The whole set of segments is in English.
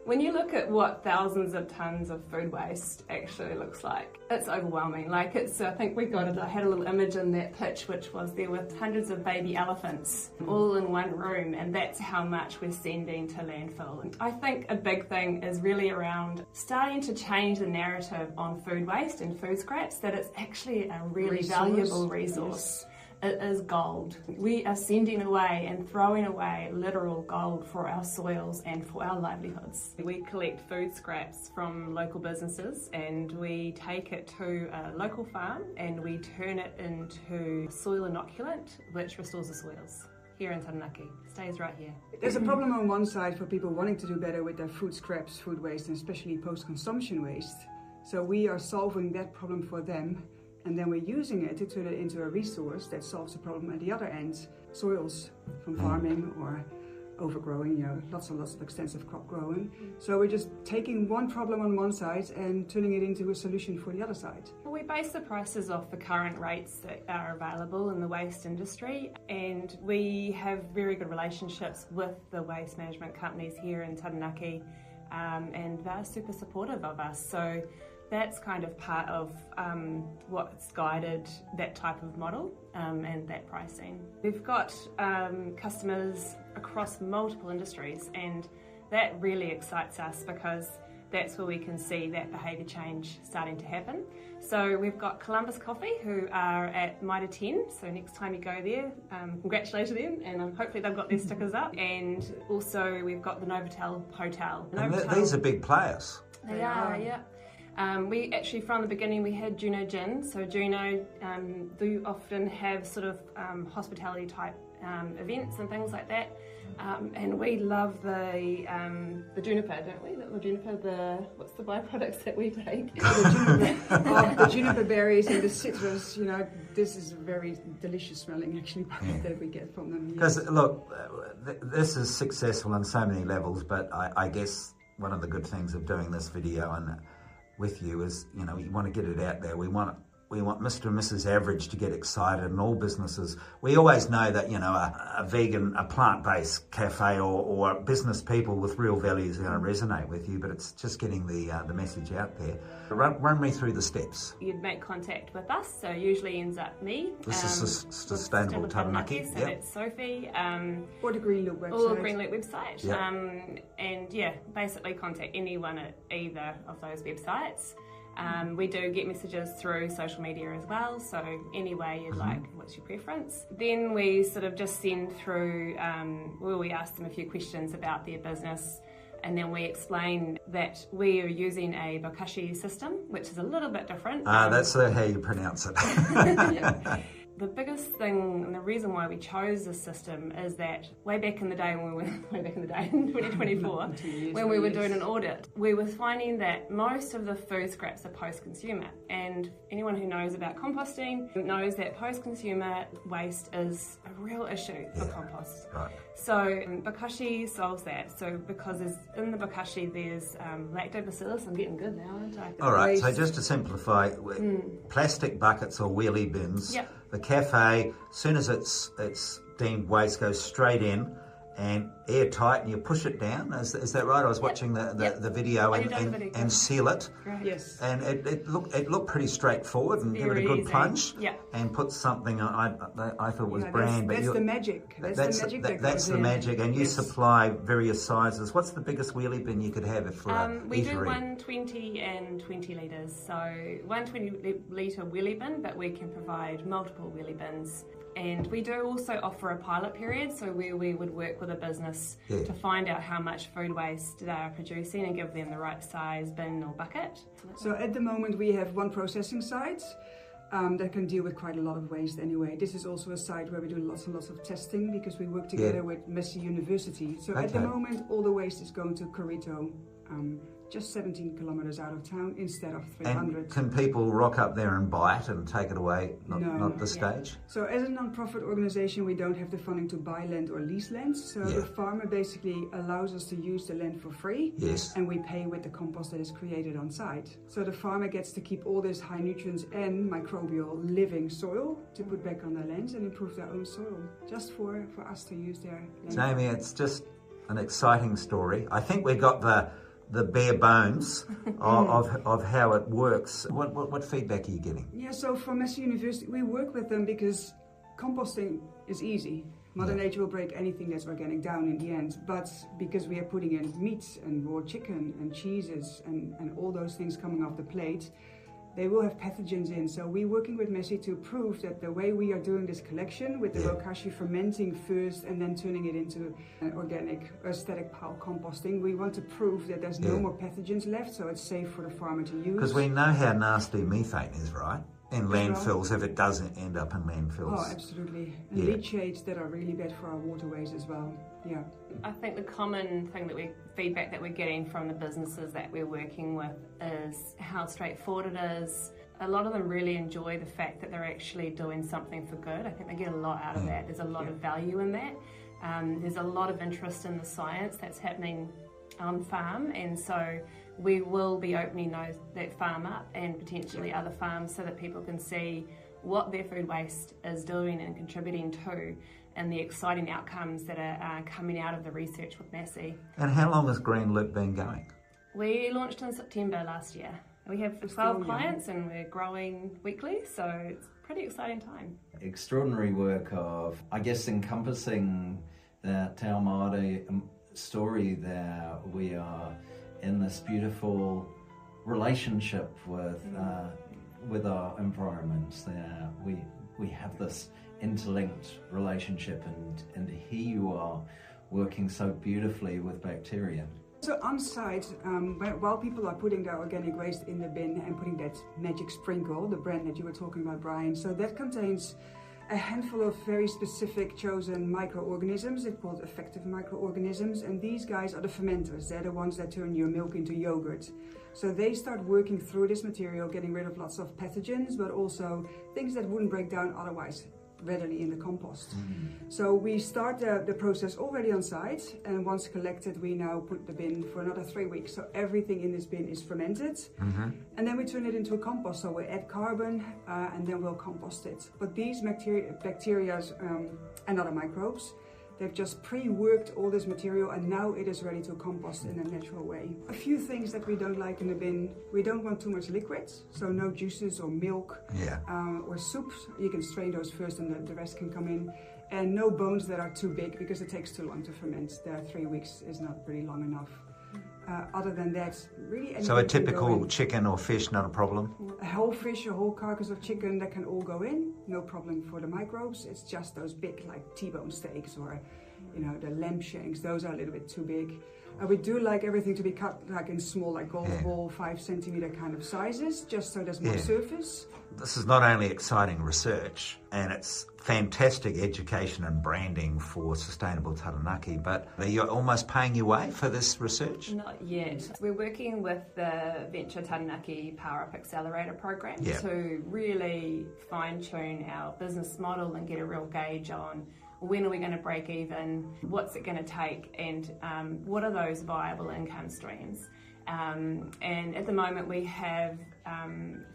When you look at what thousands of tons of food waste actually looks like, it's overwhelming. I think I had a little image in that pitch, which was there with hundreds of baby elephants all in one room, and that's how much we're sending to landfill. And I think a big thing is really around starting to change the narrative on food waste and food scraps, that it's actually a really valuable resource. Yes. It is gold. We are sending away and throwing away literal gold for our soils and for our livelihoods. We collect food scraps from local businesses and we take it to a local farm and we turn it into soil inoculant, which restores the soils. Here in Taranaki. Stays right here. There's a problem on one side for people wanting to do better with their food scraps, food waste, and especially post-consumption waste. So we are solving that problem for them. And then we're using it to turn it into a resource that solves the problem at the other end. Soils from farming or overgrowing, lots and lots of extensive crop growing. So we're just taking one problem on one side and turning it into a solution for the other side. We base the prices off the current rates that are available in the waste industry, and we have very good relationships with the waste management companies here in Taranaki, and they're super supportive of us. So that's kind of part of what's guided that type of model and that pricing. We've got customers across multiple industries, and that really excites us because that's where we can see that behaviour change starting to happen. So we've got Columbus Coffee, who are at Mitre 10, so next time you go there, congratulate them, and hopefully they've got their stickers up. And also we've got the Novotel Hotel. These are big players. They are, yeah. We actually, from the beginning, we had Juno Gin. So Juno do often have sort of hospitality type events and things like that. And we love the juniper, don't we? The juniper, what's the byproducts that we take? The juniper berries and the citrus, this is very delicious smelling actually that we get from them. Because look, this is successful on so many levels, but I guess one of the good things of doing this video and with you is, you want to get it out there. We want Mr. and Mrs. Average to get excited, and all businesses. We always know that, a vegan, a plant-based cafe or business people with real values are going to resonate with you, but it's just getting the message out there. Run me through the steps. You'd make contact with us, so usually ends up me. This is Sustainable Taranaki. So that's Sophie. Or the Green Loop website. Or the Green Loop website. Yep. And basically contact anyone at either of those websites. We do get messages through social media as well, so any way you'd like, what's your preference? Then we sort of just send through, we ask them a few questions about their business, and then we explain that we are using a bokashi system, which is a little bit different. That's how you pronounce it. Yeah. The biggest thing and the reason why we chose this system is that way back in the day in 2024, when we were doing an audit, we were finding that most of the food scraps are post-consumer, and anyone who knows about composting knows that post-consumer waste is a real issue for compost. Right. So bokashi solves that. So because in the bokashi there's lactobacillus. I'm getting good now, aren't I? All right. So just to simplify, plastic buckets or wheelie bins. Yep. The cafe, as soon as it's deemed waste, goes straight in and airtight, and you push it down. Is that right? I was watching the video and seal it. Right. Yes. And it looked pretty straightforward, and give it a good plunge. Yeah. And put something. I thought it was brand, that's the magic. That's the magic. And you supply various sizes. What's the biggest wheelie bin you could have for we eatery? do 120 and 20 litres. So 120 litre wheelie bin, but we can provide multiple wheelie bins. And we do also offer a pilot period, so where we would work with a business to find out how much food waste they are producing and give them the right size bin or bucket. So at the moment we have one processing site that can deal with quite a lot of waste anyway. This is also a site where we do lots and lots of testing because we work together with Messi University. So at the moment all the waste is going to Corito, just 17 kilometres out of town instead of 300. And can people rock up there and buy it and take it away? Not at this stage? So as a non-profit organisation, we don't have the funding to buy land or lease land. So the farmer basically allows us to use the land for free. Yes. And we pay with the compost that is created on site. So the farmer gets to keep all this high nutrients and microbial living soil to put back on their lands and improve their own soil, just for us to use their land. Jamie, it's just an exciting story. I think we got the the bare bones of how it works. What feedback are you getting? Yeah, so from Massey University, we work with them because composting is easy. Mother Nature will break anything that's organic down in the end, but because we are putting in meat and raw chicken and cheeses and all those things coming off the plate, they will have pathogens in. So we're working with Massey to prove that the way we are doing this collection with the bokashi fermenting first and then turning it into an organic static pile composting, we want to prove that there's no more pathogens left, so it's safe for the farmer to use. Because we know how nasty methane is, right? In landfills, if it doesn't end up in landfills. Oh, absolutely. And leachates that are really bad for our waterways as well. Yeah. I think the common thing feedback that we're getting from the businesses that we're working with is how straightforward it is. A lot of them really enjoy the fact that they're actually doing something for good. I think they get a lot out of that. There's a lot of value in that. There's a lot of interest in the science that's happening on farm, and so we will be opening that farm up and potentially other farms so that people can see what their food waste is doing and contributing to, and the exciting outcomes that are coming out of the research with Massey. And how long has Green Loop been going? We launched in September last year. We have 12 clients and we're growing weekly, so it's a pretty exciting time. Extraordinary work of, I guess, encompassing the Te Ao Māori story that we are in this beautiful relationship with our environments. That we have this interlinked relationship, and here you are working so beautifully with bacteria. So on site, while people are putting their organic waste in the bin and putting that magic sprinkle, the brand that you were talking about, Bryan, so that contains a handful of very specific chosen microorganisms. They're called effective microorganisms, and these guys are the fermenters. They're the ones that turn your milk into yogurt. So they start working through this material, getting rid of lots of pathogens, but also things that wouldn't break down otherwise readily in the compost. So we start the process already on site, and once collected we now put the bin for another 3 weeks. So everything in this bin is fermented, and then we turn it into a compost. So we add carbon and then we'll compost it. But these bacteria and other microbes, they've just pre-worked all this material, and now it is ready to compost in a natural way. A few things that we don't like in the bin: we don't want too much liquids, so no juices or milk or soups. You can strain those first and the rest can come in. And no bones that are too big, because it takes too long to ferment. 3 weeks is not really long enough. Other than that, really... So a typical chicken or fish, not a problem? A whole fish, a whole carcass of chicken, that can all go in, no problem for the microbes. It's just those big, like T-bone steaks or, the lamb shanks, those are a little bit too big. We do like everything to be cut like in small, like golf ball, 5 centimeter kind of sizes, just so there's more surface. This is not only exciting research, and it's fantastic education and branding for sustainable Taranaki, but you're almost paying your way for this research? Not yet. We're working with the Venture Taranaki Power Up Accelerator program to really fine-tune our business model and get a real gauge on when are we going to break even, what's it going to take, and what are those viable income streams. And at the moment we have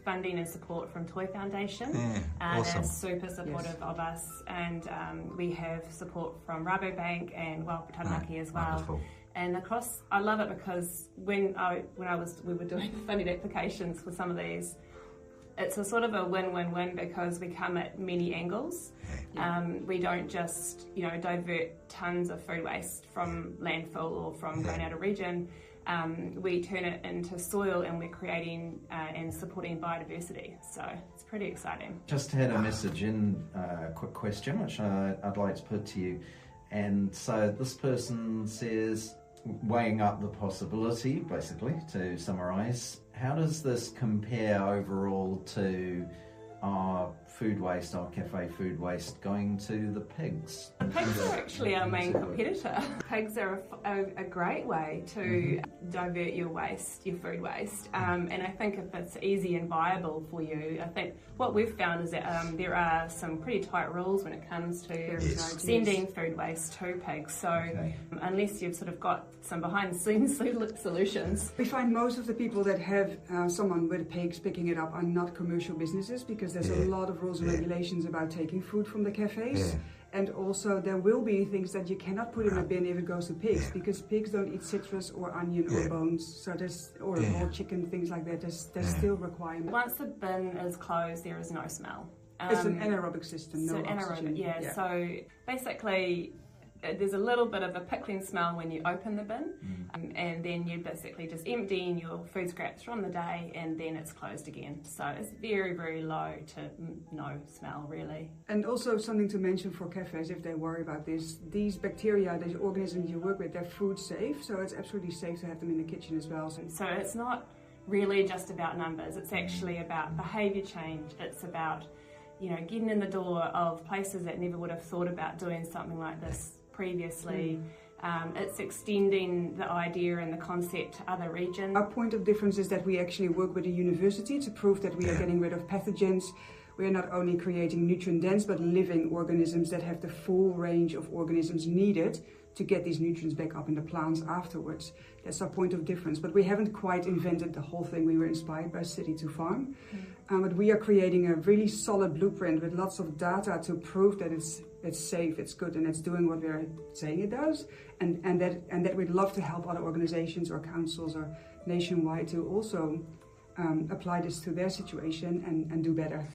funding and support from Toy Foundation. Awesome. They're super supportive of us, and we have support from Rabobank and Wellfare Taranaki as well. Wonderful. And across, I love it because we were doing the funding applications for some of these, it's a sort of a win-win-win because we come at many angles. We don't just, divert tons of food waste from landfill or from going out of region. We turn it into soil, and we're creating and supporting biodiversity. So it's pretty exciting. Just had a message in, a quick question, which I'd like to put to you. And so this person says, weighing up the possibility, basically, to summarise, how does this compare overall to our food waste, our cafe food waste, going to the pigs? Pigs are actually our main competitor. Pigs are a great way to divert your waste, your food waste. And I think if it's easy and viable for you, I think what we've found is that there are some pretty tight rules when it comes to sending food waste to pigs. So unless you've sort of got some behind the scenes solutions. We find most of the people that have someone with pigs picking it up are not commercial businesses, because there's a lot of rules and regulations about taking food from the cafes. And also there will be things that you cannot put in a bin if it goes to pigs, because pigs don't eat citrus or onion or bones, so there's raw chicken, things like that. There's still requirements. Once the bin is closed, there is no smell. It's an anaerobic system, no oxygen. Yeah. So basically, there's a little bit of a pickling smell when you open the bin, and then you're basically just emptying your food scraps from the day, and then it's closed again. So it's very, very low to no smell, really. And also something to mention for cafes, if they worry about this, these bacteria, these organisms you work with, they're food safe, so it's absolutely safe to have them in the kitchen as well. So it's not really just about numbers, it's actually about behaviour change. It's about, getting in the door of places that never would have thought about doing something like this previously. It's extending the idea and the concept to other regions. Our point of difference is that we actually work with a university to prove that we are getting rid of pathogens. We are not only creating nutrient-dense but living organisms that have the full range of organisms needed to get these nutrients back up in the plants afterwards. That's our point of difference. But we haven't quite invented the whole thing. We were inspired by City to Farm. But we are creating a really solid blueprint with lots of data to prove that it's safe, it's good, and it's doing what we're saying it does. And that we'd love to help other organizations or councils or nationwide to also apply this to their situation and do better.